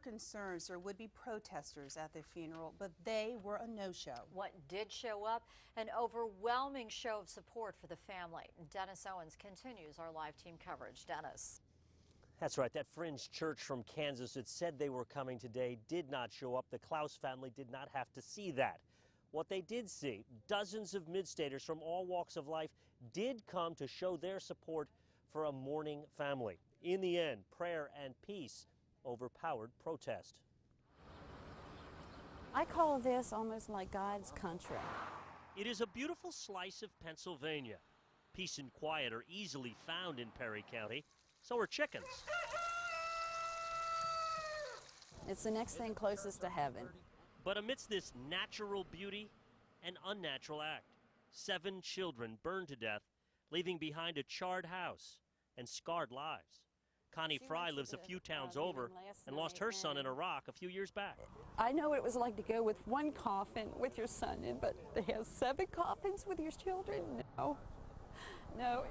concerns there would be protesters at the funeral, but they were a no-show. What did show up? An overwhelming show of support for the family. Dennis Owens continues our live team coverage. Dennis. That's right. That fringe church from Kansas that said they were coming today did not show up. The Klaus family did not have to see that. What they did see, dozens of mid-staters from all walks of life did come to show their support for a mourning family. In the end, prayer and peace overpowered protest. I call this almost like God's country. It is a beautiful slice of Pennsylvania. Peace and quiet are easily found in Perry County. So are chickens. It's the next thing closest to heaven. But amidst this natural beauty, an unnatural act. 7 children burned to death, leaving behind a charred house and scarred lives. Connie Fry lives a few towns over and lost her son in Iraq a few years back. I know what it was like to go with one coffin with your son in, but to have 7 coffins with your children? No. No.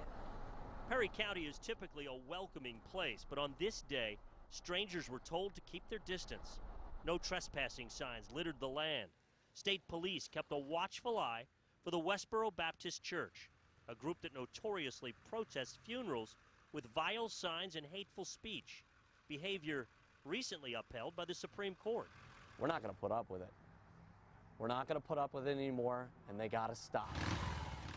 Perry County is typically a welcoming place, but on this day, strangers were told to keep their distance. No trespassing signs littered the land. State police kept a watchful eye for the Westboro Baptist Church, a group that notoriously protests funerals with vile signs and hateful speech, behavior recently upheld by the Supreme Court. We're not going to put up with it. We're not going to put up with it anymore, and they got to stop.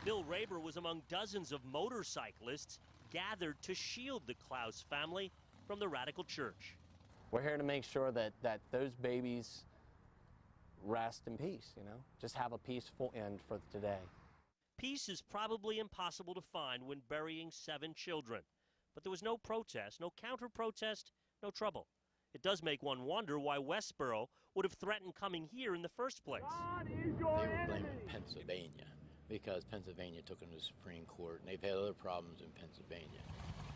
Bill Raber was among dozens of motorcyclists gathered to shield the Klaus family from the radical church. We're here to make sure that those babies rest in peace, just have a peaceful end for today. Peace is probably impossible to find when burying 7 children, but there was no protest, no counter-protest, no trouble. It does make one wonder why Westboro would have threatened coming here in the first place. They were blaming Pennsylvania, because Pennsylvania took them to the Supreme Court, and they've had other problems in Pennsylvania.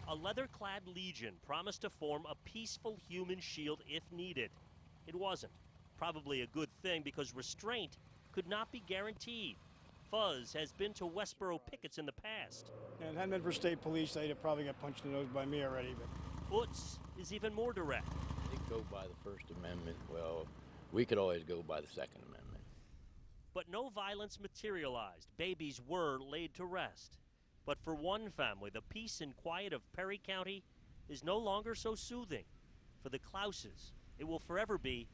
A leather-clad legion promised to form a peaceful human shield if needed. It wasn't. Probably a good thing, because restraint could not be guaranteed. Fuzz has been to Westboro pickets in the past. And if it hadn't been for state police, they'd have probably got punched in the nose by me already. But Utz is even more direct. They go by the First Amendment. Well, we could always go by the Second Amendment. But no violence materialized. Babies were laid to rest. But for one family, the peace and quiet of Perry County is no longer so soothing. For the Klauses, it will forever be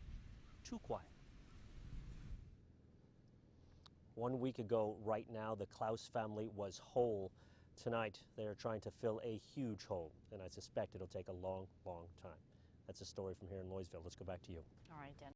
too quiet. 1 week ago, right now, the Klaus family was whole. Tonight, they are trying to fill a huge hole, and I suspect it'll take a long, long time. That's a story from here in Louisville. Let's go back to you. All right, Dennis.